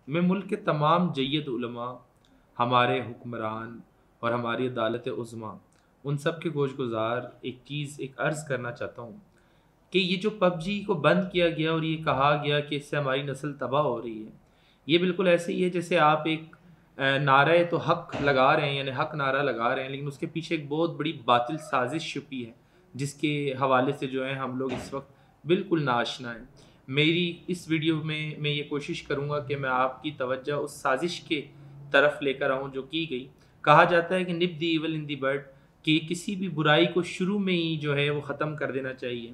मैं मुल्क के तमाम जय्यद उलमा, हमारे हुक्मरान और हमारी अदालत उज़्मा, उन सब के गोशगुजार एक अर्ज़ करना चाहता हूँ कि ये जो पबजी को बंद किया गया और ये कहा गया कि इससे हमारी नस्ल तबाह हो रही है, ये बिल्कुल ऐसे ही है जैसे आप एक नारे तो हक लगा रहे हैं, यानी हक नारा लगा रहे हैं, लेकिन उसके पीछे एक बहुत बड़ी बातिल साजिश छुपी है, जिसके हवाले से जो है हम लोग इस वक्त बिल्कुल नाआशना हैं। मेरी इस वीडियो में मैं ये कोशिश करूँगा कि मैं आपकी तवज्जो उस साजिश के तरफ लेकर आऊँ जो की गई। कहा जाता है कि nip the evil in the bud, कि किसी भी बुराई को शुरू में ही जो है वो ख़त्म कर देना चाहिए।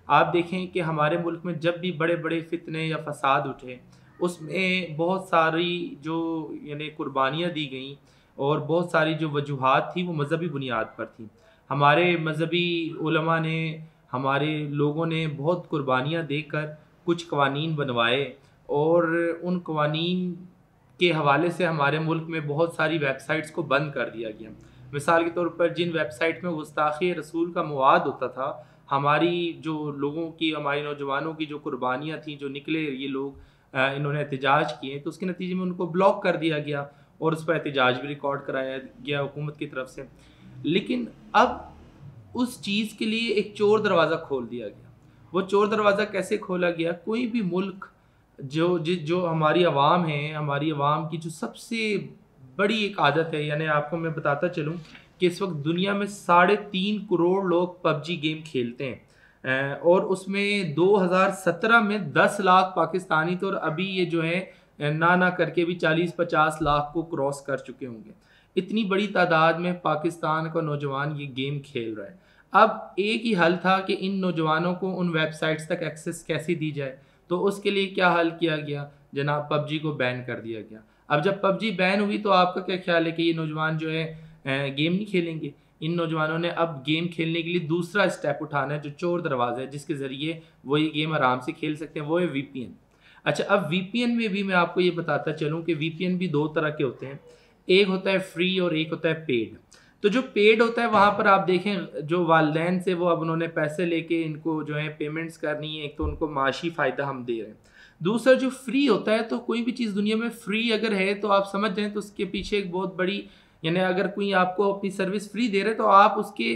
आप देखें कि हमारे मुल्क में जब भी बड़े बड़े फितने या फसाद उठे, उसमें बहुत सारी जो यानी कुर्बानियाँ दी गई और बहुत सारी जो वजूहात थी वो मज़हबी बुनियाद पर थी। हमारे मज़हबी उलमा ने, हमारे लोगों ने बहुत कुर्बानियाँ देकर कुछ कवानीन बनवाए और उन कवानीन के हवाले से हमारे मुल्क में बहुत सारी वेबसाइट्स को बंद कर दिया गया। मिसाल के तौर पर जिन वेबसाइट में गुस्ताखी रसूल का मवाद होता था, हमारी जो लोगों की, हमारे नौजवानों की जो कुर्बानियाँ थी, जो निकले ये लोग, इन्होंने एहतजाज किए, तो उसके नतीजे में उनको ब्लॉक कर दिया गया और उस पर एहतजाज भी रिकॉर्ड कराया गया हुकूमत की तरफ से। लेकिन अब उस चीज़ के लिए एक चोर दरवाज़ा खोल दिया गया। वो चोर दरवाज़ा कैसे खोला गया? कोई भी मुल्क जो हमारी आवाम है, हमारी आवाम की जो सबसे बड़ी एक आदत है, यानी आपको मैं बताता चलूँ कि इस वक्त दुनिया में 3.5 करोड़ लोग पबजी गेम खेलते हैं, और उसमें 2017 में 10 लाख पाकिस्तानी, तो और अभी ये जो है ना करके भी 40-50 लाख को क्रॉस कर चुके होंगे। इतनी बड़ी तादाद में पाकिस्तान का नौजवान ये गेम खेल रहा है। अब एक ही हल था कि इन नौजवानों को उन वेबसाइट्स तक एक्सेस कैसे दी जाए, तो उसके लिए क्या हल किया गया जनाब? पबजी को बैन कर दिया गया। अब जब पबजी बैन हुई तो आपका क्या ख्याल है कि ये नौजवान जो है गेम नहीं खेलेंगे? इन नौजवानों ने अब गेम खेलने के लिए दूसरा स्टेप उठाना है, जो चोर दरवाज़ा है, जिसके ज़रिए वो ये गेम आराम से खेल सकते हैं, वो है वीपीएन। अच्छा, अब वीपीएन में भी मैं आपको ये बताता चलूँ कि वीपीएन भी दो तरह के होते हैं। एक होता है फ्री और एक होता है पेड। तो जो पेड होता है वहाँ पर आप देखें, जो वालिदैन से वो अब उन्होंने पैसे लेके इनको जो है पेमेंट्स करनी है, एक तो उनको माशी फ़ायदा हम दे रहे हैं। दूसरा जो फ्री होता है, तो कोई भी चीज़ दुनिया में फ्री अगर है तो आप समझ जाएँ तो उसके पीछे एक बहुत बड़ी, यानी अगर कोई आपको अपनी सर्विस फ्री दे रहा है तो आप उसके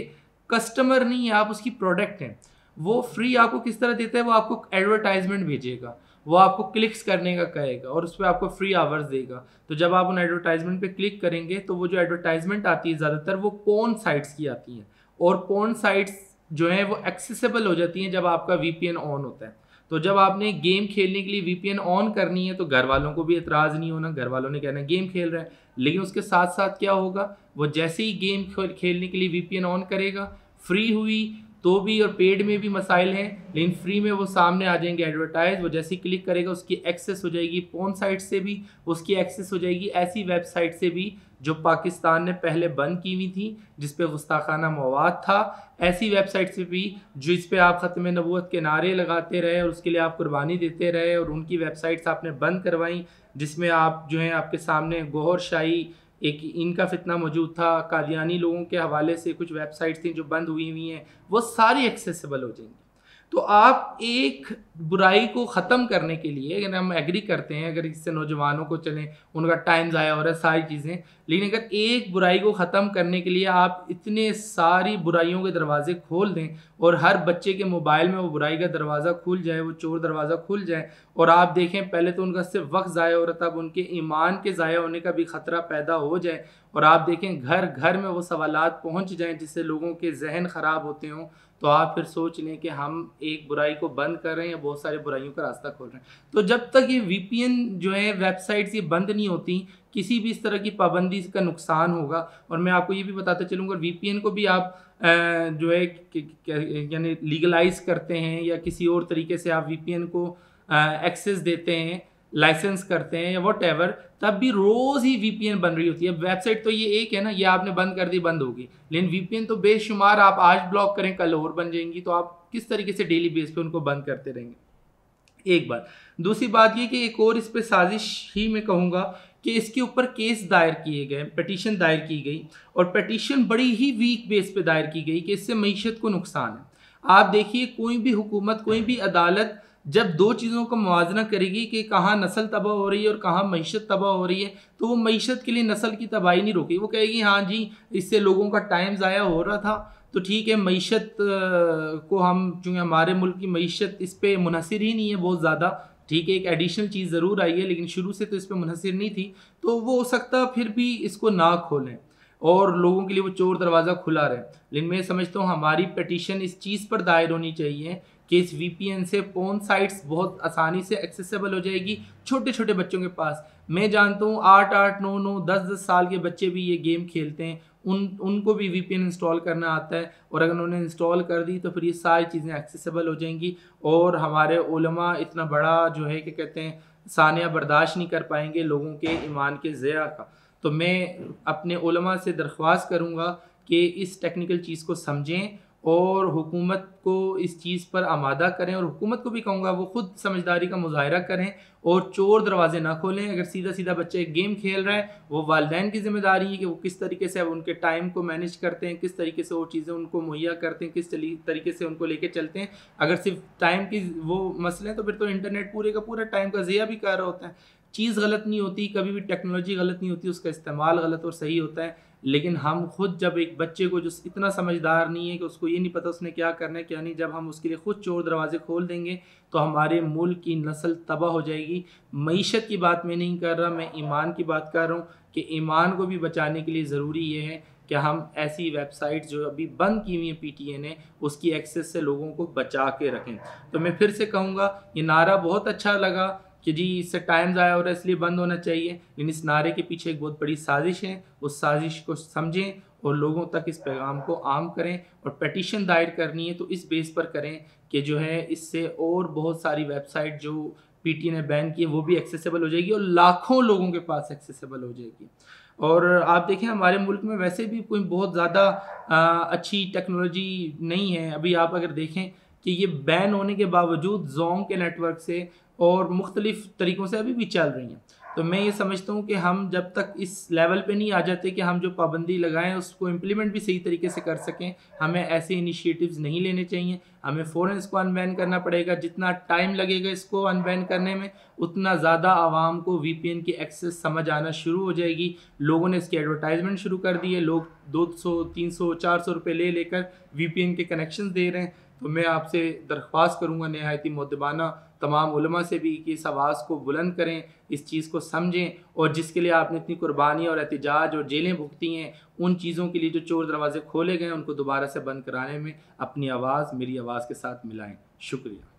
कस्टमर नहीं है, आप उसकी प्रोडक्ट हैं। वो फ्री आपको किस तरह देता है? वो आपको एडवर्टाइजमेंट भेजेगा, वो आपको क्लिक्स करने का कहेगा और उस पर आपको फ्री आवर्स देगा। तो जब आप उन एडवर्टाइजमेंट पे क्लिक करेंगे तो वो जो एडवर्टाइजमेंट आती है ज़्यादातर वो पोर्न साइट्स की आती हैं, और पोर्न साइट्स जो हैं वो एक्सेसिबल हो जाती हैं जब आपका वीपीएन ऑन होता है। तो जब आपने गेम खेलने के लिए वीपीएन ऑन करनी है तो घर वालों को भी एतराज़ नहीं होना, घर वालों ने कहना गेम खेल रहा है। लेकिन उसके साथ साथ क्या होगा, वो जैसे ही गेम खेलने के लिए वीपीएन ऑन करेगा, फ्री हुई तो भी और पेड में भी मसाइल हैं, लेकिन फ्री में वो सामने आ जाएंगे एडवर्टाइज, वो जैसे ही क्लिक करेगा उसकी एक्सेस हो जाएगी पोर्न साइट से भी, उसकी एक्सेस हो जाएगी ऐसी वेबसाइट से भी जो पाकिस्तान ने पहले बंद की हुई थी, जिस पे गुस्ताखाना मवाद था, ऐसी वेबसाइट से भी जिस पे आप ख़त्म नबूवत के नारे लगाते रहे और उसके लिए आप कुर्बानी देते रहे, और उनकी वेबसाइट्स आपने बंद करवाई जिसमें आप जो है आपके सामने गौहर शाही एक इनका फितना मौजूद था, कादियानी लोगों के हवाले से कुछ वेबसाइट्स थी जो बंद हुई हुई हैं, वो सारी एक्सेसिबल हो जाएंगी। तो आप एक बुराई को ख़त्म करने के लिए, अगर हम एग्री करते हैं, अगर इससे नौजवानों को चलें, उनका टाइम ज़ाया हो रहा है, सारी चीज़ें, लेकिन अगर एक बुराई को ख़त्म करने के लिए आप इतने सारी बुराइयों के दरवाजे खोल दें और हर बच्चे के मोबाइल में वो बुराई का दरवाज़ा खुल जाए, वो चोर दरवाज़ा खुल जाए, और आप देखें पहले तो उनका सिर्फ वक्त ज़ाया हो रहा था, अब उनके ईमान के ज़ाया होने का भी ख़तरा पैदा हो जाए, और आप देखें घर घर में वो सवालात पहुँच जाएँ जिससे लोगों के जहन ख़राब होते हों, तो आप फिर सोच लें कि हम एक बुराई को बंद कर रहे हैं या बहुत सारे बुराइयों का रास्ता खोल रहे हैं। तो जब तक ये वीपीएन जो है वेबसाइट्स ये बंद नहीं होती, किसी भी इस तरह की पाबंदी का नुकसान होगा। और मैं आपको ये भी बताता चलूँगा, वीपीएन को भी आप जो है यानी लीगलाइज करते हैं या किसी और तरीके से आप वीपीएन को एक्सेस देते हैं, लाइसेंस करते हैं या वट एवर, तब भी रोज़ ही वीपीएन बन रही होती है। वेबसाइट तो ये एक है ना, ये आपने बंद कर दी बंद होगी, लेकिन वीपीएन तो बेशुमार, आप आज ब्लॉक करें कल और बन जाएंगी, तो आप किस तरीके से डेली बेस पे उनको बंद करते रहेंगे। एक बात। दूसरी बात ये कि एक और इस पर साजिश ही मैं कहूँगा कि इसके ऊपर केस दायर किए गए, पटिशन दायर की गई, और पटिशन बड़ी ही वीक बेस पे दायर की गई कि इससे मईशत को नुकसान है। आप देखिए कोई भी हुकूमत, कोई भी अदालत जब दो चीज़ों का मुवाजना करेगी कि कहाँ नस्ल तबाह हो रही है और कहाँ मईशत तबाह हो रही है, तो वो मईशत के लिए नस्ल की तबाही नहीं रोकेगी। वो कहेगी हाँ जी, इससे लोगों का टाइम ज़ाया हो रहा था, तो ठीक है, मईशत को हम, चूँकि हमारे मुल्क की मईशत इस पर मुनहसिर ही नहीं है बहुत ज़्यादा, ठीक है, एक एडिशनल चीज़ ज़रूर आई है लेकिन शुरू से तो इस पर मुनहसिर नहीं थी, तो वो हो सकता फिर भी इसको ना खोलें और लोगों के लिए वो चोर दरवाज़ा खुला रहे। लेकिन मैं समझता हूँ हमारी पटिशन इस चीज़ पर दायर होनी चाहिए कि इस वीपीएन से पोर्न साइट्स बहुत आसानी से एक्सेसिबल हो जाएगी छोटे छोटे बच्चों के पास। मैं जानता हूँ 8-8, 9-9, 10-10 साल के बच्चे भी ये गेम खेलते हैं, उनको भी वीपीएन इंस्टॉल करना आता है, और अगर उन्होंने इंस्टॉल कर दी तो फिर ये सारी चीज़ें एक्सेसिबल हो जाएंगी और हमारे उलमा इतना बड़ा जो है कि कहते हैं सानिया बर्दाश्त नहीं कर पाएंगे लोगों के ईमान के ज़िया का। तो मैं अपने उलमा से दरख्वास्त करूँगा कि इस टेक्निकल चीज़ को समझें और हुकूमत को इस चीज़ पर आमादा करें, और हुकूमत को भी कहूँगा वो खुद समझदारी का मुजाहरा करें और चोर दरवाजे ना खोलें। अगर सीधा सीधा बच्चा एक गेम खेल रहा है, वो वालिदैन की जिम्मेदारी है कि वो किस तरीके से अब उनके टाइम को मैनेज करते हैं, किस तरीके से वो चीज़ें उनको मुहैया करते हैं, किस तरीके से उनको लेके चलते हैं। अगर सिर्फ टाइम की वो मसले हैं तो फिर तो इंटरनेट पूरे का पूरा टाइम का ज़िया भी कर रहा होता है। चीज़ गलत नहीं होती, कभी भी टेक्नोलॉजी गलत नहीं होती, उसका इस्तेमाल गलत और सही होता है। लेकिन हम खुद जब एक बच्चे को जो इतना समझदार नहीं है कि उसको ये नहीं पता उसने क्या करना है क्या नहीं, जब हम उसके लिए खुद चोर दरवाजे खोल देंगे तो हमारे मुल्क की नस्ल तबाह हो जाएगी। मईशत की बात मैं नहीं कर रहा, मैं ईमान की बात कर रहा हूँ कि ईमान को भी बचाने के लिए ज़रूरी ये है कि हम ऐसी वेबसाइट जो अभी बंद की हुई है पीटीए ने, उसकी एक्सेस से लोगों को बचा के रखें। तो मैं फिर से कहूँगा, ये नारा बहुत अच्छा लगा कि जी इससे टाइम ज़ाया हो रहा है इसलिए बंद होना चाहिए, लेकिन इस नारे के पीछे एक बहुत बड़ी साजिश है। उस साजिश को समझें और लोगों तक इस पैगाम को आम करें, और पटिशन दायर करनी है तो इस बेस पर करें कि जो है इससे और बहुत सारी वेबसाइट जो पीटीए ने बैन की है वो भी एक्सेसिबल हो जाएगी और लाखों लोगों के पास एक्सेसिबल हो जाएगी। और आप देखें हमारे मुल्क में वैसे भी कोई बहुत ज़्यादा अच्छी टेक्नोलॉजी नहीं है। अभी आप अगर देखें कि ये बैन होने के बावजूद जोंग के नेटवर्क से और मुख्तलिफ तरीक़ों से अभी भी चल रही हैं। तो मैं ये समझता हूँ कि हम जब तक इस लेवल पे नहीं आ जाते कि हम जो पाबंदी लगाएं उसको इम्प्लीमेंट भी सही तरीके से कर सकें, हमें ऐसे इनिशिएटिव्स नहीं लेने चाहिए। हमें फ़ौरन इसको अनबैन करना पड़ेगा। जितना टाइम लगेगा इसको अनबैन करने में, उतना ज़्यादा आवाम को वीपीएन की एक्सेस समझ आना शुरू हो जाएगी। लोगों ने इसकी एडवर्टाइजमेंट शुरू कर दी है, लोग 200, 300, 400 रुपये ले लेकर वीपीएन के कनेक्शन दे रहे हैं। तो मैं आपसे दरख्वास्त करूँगा नहायती मुद्दबाना तमाम उलमा से भी कि इस आवाज़ को बुलंद करें, इस चीज़ को समझें, और जिसके लिए आपने इतनी कुर्बानी और एहतिजाज और जेलें भुगती हैं, उन चीज़ों के लिए जो चोर दरवाजे खोले गए हैं उनको दोबारा से बंद कराने में अपनी आवाज़ मेरी आवाज़ के साथ मिलाएं। शुक्रिया।